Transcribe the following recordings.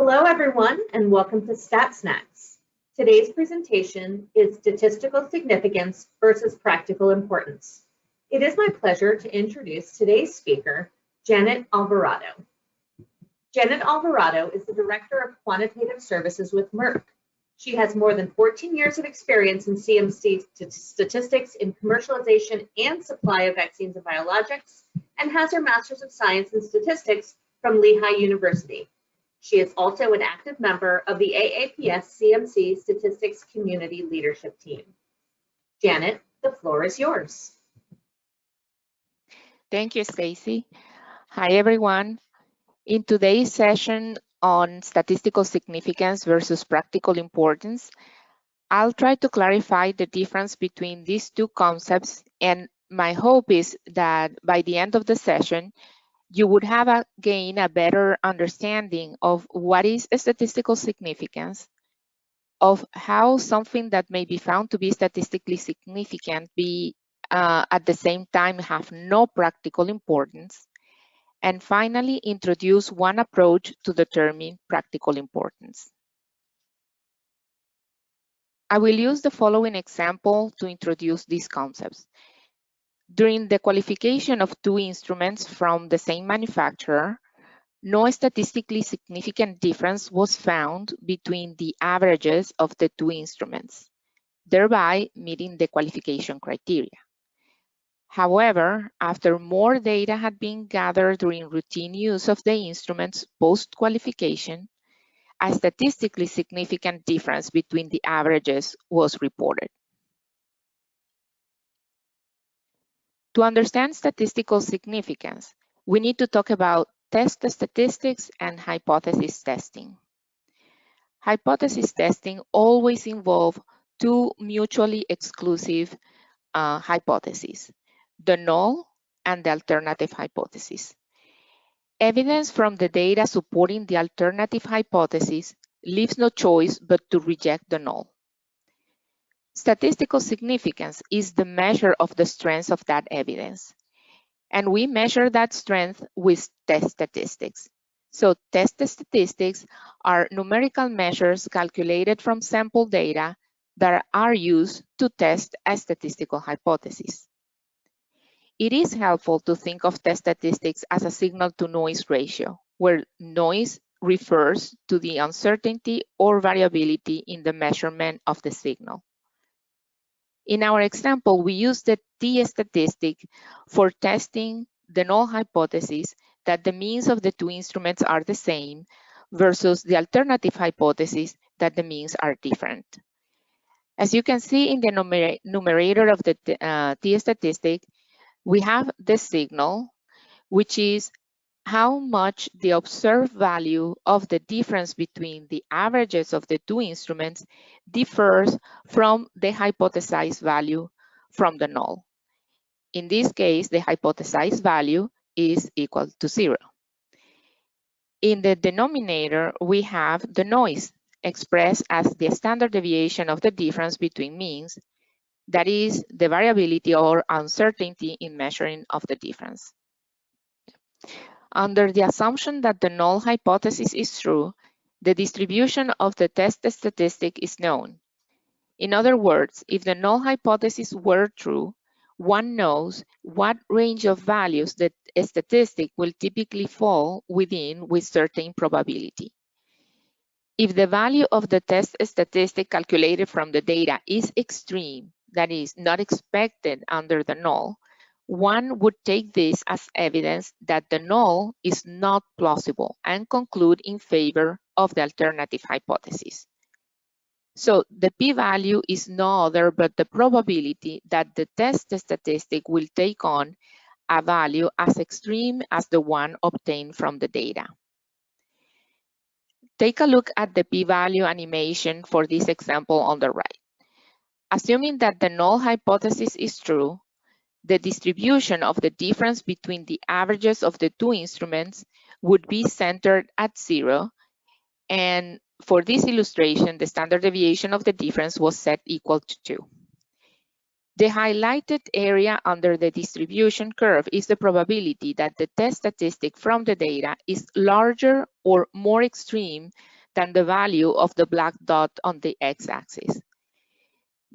Hello, everyone, and welcome to Snax. Today's presentation is Statistical Significance versus Practical Importance. It is my pleasure to introduce today's speaker, Janet Alvarado. Janet Alvarado is the Director of Quantitative Services with Merck. She has more than 14 years of experience in CMC statistics in commercialization and supply of vaccines and biologics, and has her Master's of Science in Statistics from Lehigh University. She is also an active member of the AAPS CMC Statistics Community Leadership Team. Janet, the floor is yours. Thank you, Stacy. Hi, everyone. In today's session on statistical significance versus practical importance, I'll try to clarify the difference between these two concepts, and my hope is that by the end of the session, you would have gain a better understanding of what is statistical significance, of how something that may be found to be statistically significant be at the same time have no practical importance, and finally introduce one approach to determine practical importance. I will use the following example to introduce these concepts. During the qualification of two instruments from the same manufacturer, no statistically significant difference was found between the averages of the two instruments, thereby meeting the qualification criteria. However, after more data had been gathered during routine use of the instruments post-qualification, a statistically significant difference between the averages was reported. To understand statistical significance, we need to talk about test statistics and hypothesis testing. Hypothesis testing always involves two mutually exclusive hypotheses, the null and the alternative hypothesis. Evidence from the data supporting the alternative hypothesis leaves no choice but to reject the null. Statistical significance is the measure of the strength of that evidence, and we measure that strength with test statistics. So test statistics are numerical measures calculated from sample data that are used to test a statistical hypothesis. It is helpful to think of test statistics as a signal-to-noise ratio, where noise refers to the uncertainty or variability in the measurement of the signal. In our example, we use the t-statistic for testing the null hypothesis that the means of the two instruments are the same versus the alternative hypothesis that the means are different. As you can see in the numerator of the t-statistic, we have the signal, which is how much the observed value of the difference between the averages of the two instruments differs from the hypothesized value from the null. In this case, the hypothesized value is equal to 0. In the denominator, we have the noise expressed as the standard deviation of the difference between means, that is the variability or uncertainty in measuring of the difference. Under the assumption that the null hypothesis is true, the distribution of the test statistic is known. In other words, if the null hypothesis were true, one knows what range of values that a statistic will typically fall within with certain probability. If the value of the test statistic calculated from the data is extreme, that is not expected under the null, one would take this as evidence that the null is not plausible and conclude in favor of the alternative hypothesis. So the p-value is no other but the probability that the test statistic will take on a value as extreme as the one obtained from the data. Take a look at the p-value animation for this example on the right. Assuming that the null hypothesis is true, the distribution of the difference between the averages of the two instruments would be centered at 0, and for this illustration, the standard deviation of the difference was set equal to 2. The highlighted area under the distribution curve is the probability that the test statistic from the data is larger or more extreme than the value of the black dot on the x-axis.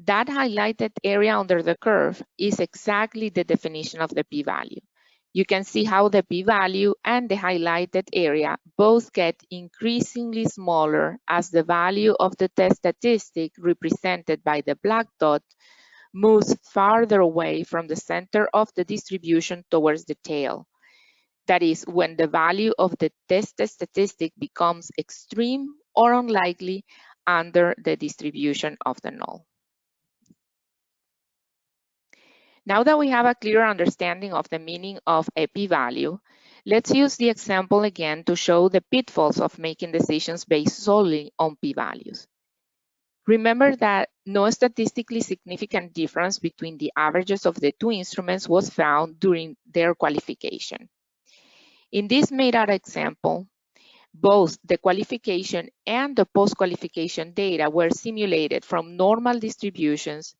That highlighted area under the curve is exactly the definition of the p-value. You can see how the p-value and the highlighted area both get increasingly smaller as the value of the test statistic represented by the black dot moves farther away from the center of the distribution towards the tail. That is, when the value of the test statistic becomes extreme or unlikely under the distribution of the null. Now that we have a clear understanding of the meaning of a p-value, let's use the example again to show the pitfalls of making decisions based solely on p-values. Remember that no statistically significant difference between the averages of the two instruments was found during their qualification. In this made-out example, both the qualification and the post-qualification data were simulated from normal distributions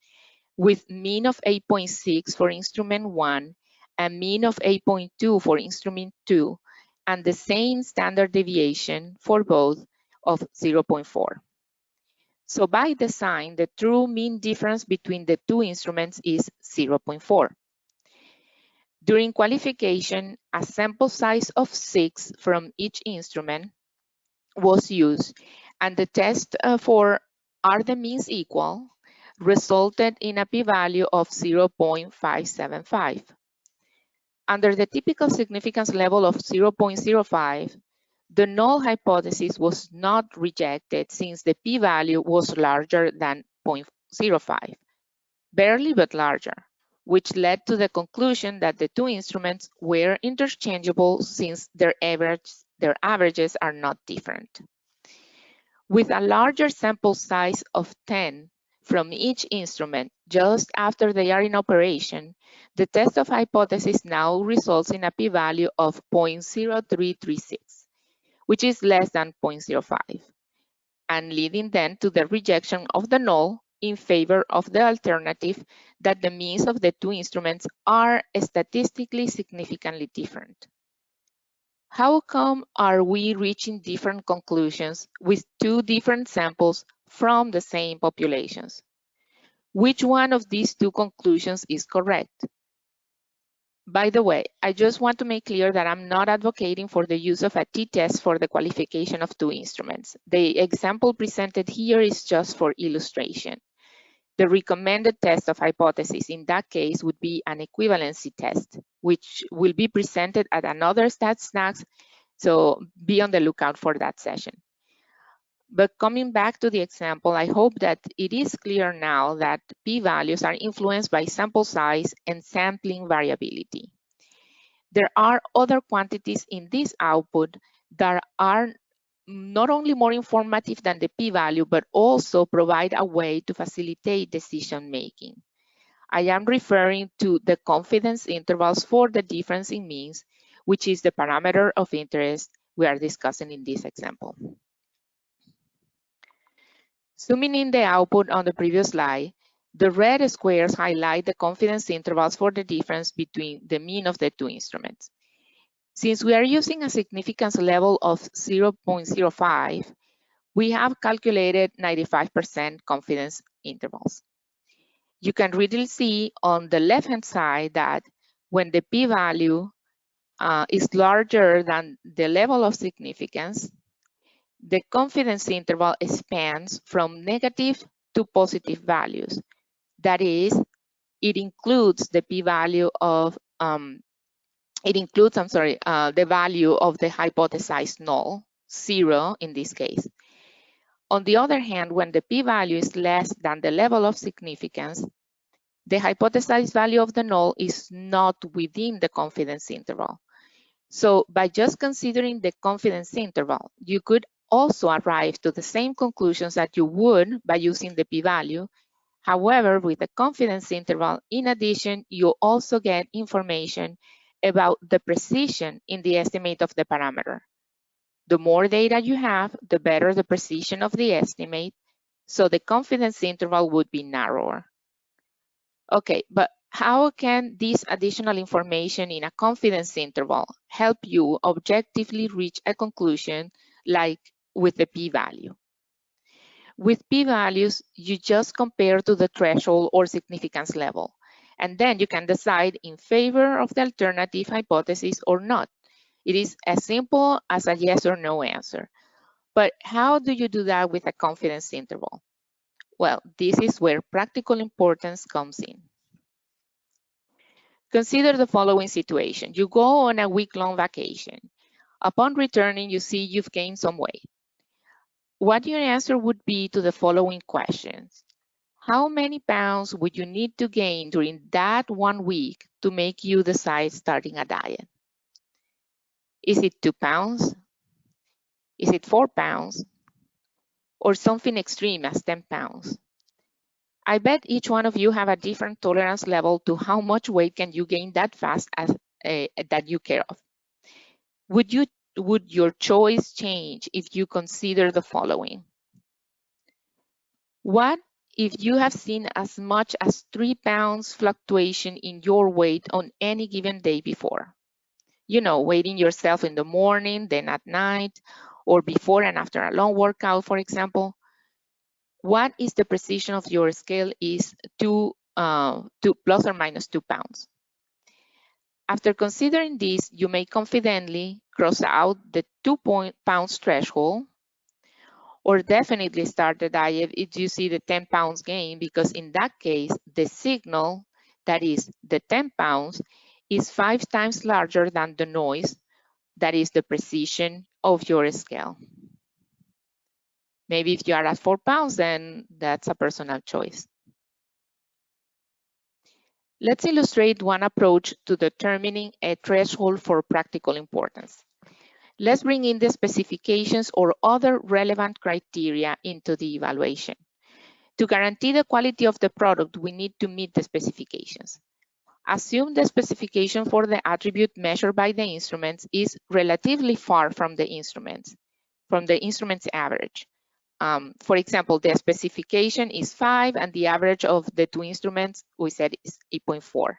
with mean of 8.6 for instrument 1 and mean of 8.2 for instrument 2, and the same standard deviation for both of 0.4. So by design, the true mean difference between the two instruments is 0.4. During qualification, a sample size of 6 from each instrument was used, and the test for are the means equal resulted in a p-value of 0.575. Under the typical significance level of 0.05, the null hypothesis was not rejected since the p-value was larger than 0.05, barely but larger, which led to the conclusion that the two instruments were interchangeable since their averages are not different. With a larger sample size of 10 from each instrument just after they are in operation, the test of hypothesis now results in a p-value of 0.0336, which is less than 0.05, and leading then to the rejection of the null in favor of the alternative that the means of the two instruments are statistically significantly different. How come are we reaching different conclusions with two different samples from the same populations? Which one of these two conclusions is correct? By the way, I just want to make clear that I'm not advocating for the use of a t-test for the qualification of two instruments. The example presented here is just for illustration. The recommended test of hypothesis in that case would be an equivalency test, which will be presented at another Snax, so be on the lookout for that session. But coming back to the example, I hope that it is clear now that p-values are influenced by sample size and sampling variability. There are other quantities in this output that are not only more informative than the p-value, but also provide a way to facilitate decision making. I am referring to the confidence intervals for the difference in means, which is the parameter of interest we are discussing in this example. Zooming in the output on the previous slide, the red squares highlight the confidence intervals for the difference between the mean of the two instruments. Since we are using a significance level of 0.05, we have calculated 95% confidence intervals. You can readily see on the left-hand side that when the p-value is larger than the level of significance, the confidence interval expands from negative to positive values. That is, it includes the p-value of the value of the hypothesized null, 0 in this case. On the other hand, when the p-value is less than the level of significance, the hypothesized value of the null is not within the confidence interval. So by just considering the confidence interval, you could also arrive to the same conclusions that you would by using the p-value. However, with the confidence interval, in addition, you also get information about the precision in the estimate of the parameter. The more data you have, the better the precision of the estimate, so the confidence interval would be narrower. Okay, but how can this additional information in a confidence interval help you objectively reach a conclusion like with the p-value? With p-values, you just compare to the threshold or significance level, and then you can decide in favor of the alternative hypothesis or not. It is as simple as a yes or no answer. But how do you do that with a confidence interval? Well, this is where practical importance comes in. Consider the following situation. You go on a week-long vacation. Upon returning, you see you've gained some weight. What your answer would be to the following questions. How many pounds would you need to gain during that 1 week to make you decide starting a diet? Is it 2 pounds? Is it 4 pounds? Or something extreme as 10 pounds? I bet each one of you have a different tolerance level to how much weight can you gain that fast as that you care of. Would your choice change if you consider the following? What if you have seen as much as 3 pounds fluctuation in your weight on any given day before? You know, weighing yourself in the morning, then at night, or before and after a long workout, for example. What is the precision of your scale is two plus or minus 2 pounds. After considering this, you may confidently cross out the 2 pounds threshold, or definitely start the diet if you see the 10 pounds gain, because in that case, the signal, that is the 10 pounds, is 5 times larger than the noise, that is the precision of your scale. Maybe if you are at 4 pounds, then that's a personal choice. Let's illustrate one approach to determining a threshold for practical importance. Let's bring in the specifications or other relevant criteria into the evaluation. To guarantee the quality of the product, we need to meet the specifications. Assume the specification for the attribute measured by the instruments is relatively far from the instrument's average. For example, the specification is 5 and the average of the two instruments we said is 8.4.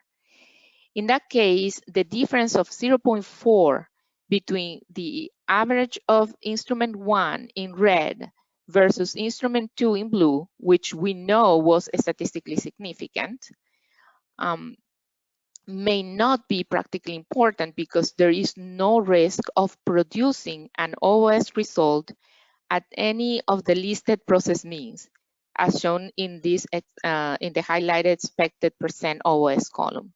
In that case, the difference of 0.4 between the average of instrument 1 in red versus instrument 2 in blue, which we know was statistically significant, may not be practically important because there is no risk of producing an OS result at any of the listed process means, as shown in this in the highlighted expected % OS column.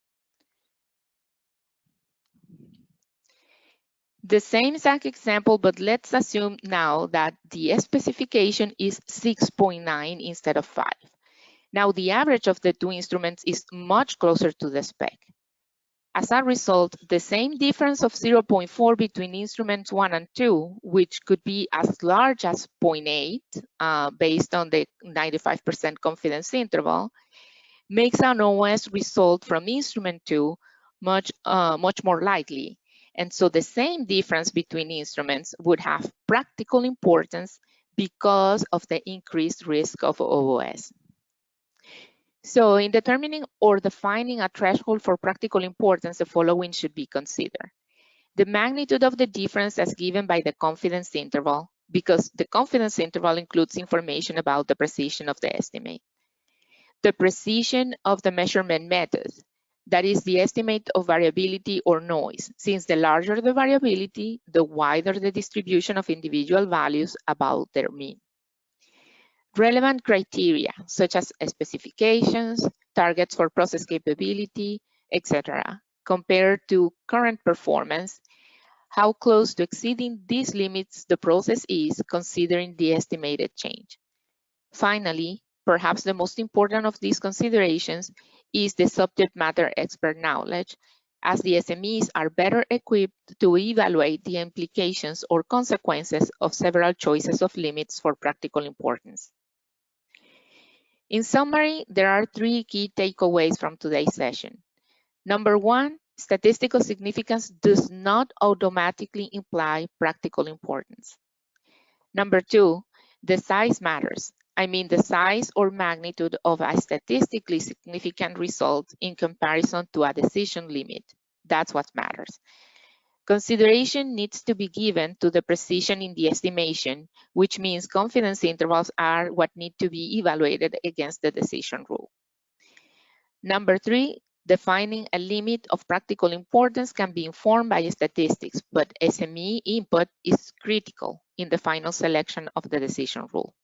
The same exact example, but let's assume now that the specification is 6.9 instead of 5. Now the average of the two instruments is much closer to the spec. As a result, the same difference of 0.4 between instruments 1 and 2, which could be as large as 0.8 based on the 95% confidence interval, makes an OS result from instrument 2 much more likely. And so the same difference between instruments would have practical importance because of the increased risk of OS. So in determining or defining a threshold for practical importance, the following should be considered. The magnitude of the difference as given by the confidence interval, because the confidence interval includes information about the precision of the estimate. The precision of the measurement method, that is the estimate of variability or noise, since the larger the variability, the wider the distribution of individual values about their mean. Relevant criteria, such as specifications, targets for process capability, etc., compared to current performance, how close to exceeding these limits the process is considering the estimated change. Finally, perhaps the most important of these considerations is the subject matter expert knowledge, as the SMEs are better equipped to evaluate the implications or consequences of several choices of limits for practical importance. In summary, there are 3 key takeaways from today's session. Number 1, statistical significance does not automatically imply practical importance. Number 2, the size matters, I mean the size or magnitude of a statistically significant result in comparison to a decision limit. That's what matters. Consideration needs to be given to the precision in the estimation, which means confidence intervals are what need to be evaluated against the decision rule. Number 3, defining a limit of practical importance can be informed by statistics, but SME input is critical in the final selection of the decision rule.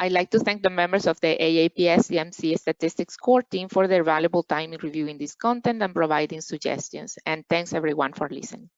I'd like to thank the members of the AAPS CMC Statistics Core team for their valuable time in reviewing this content and providing suggestions. And thanks everyone for listening.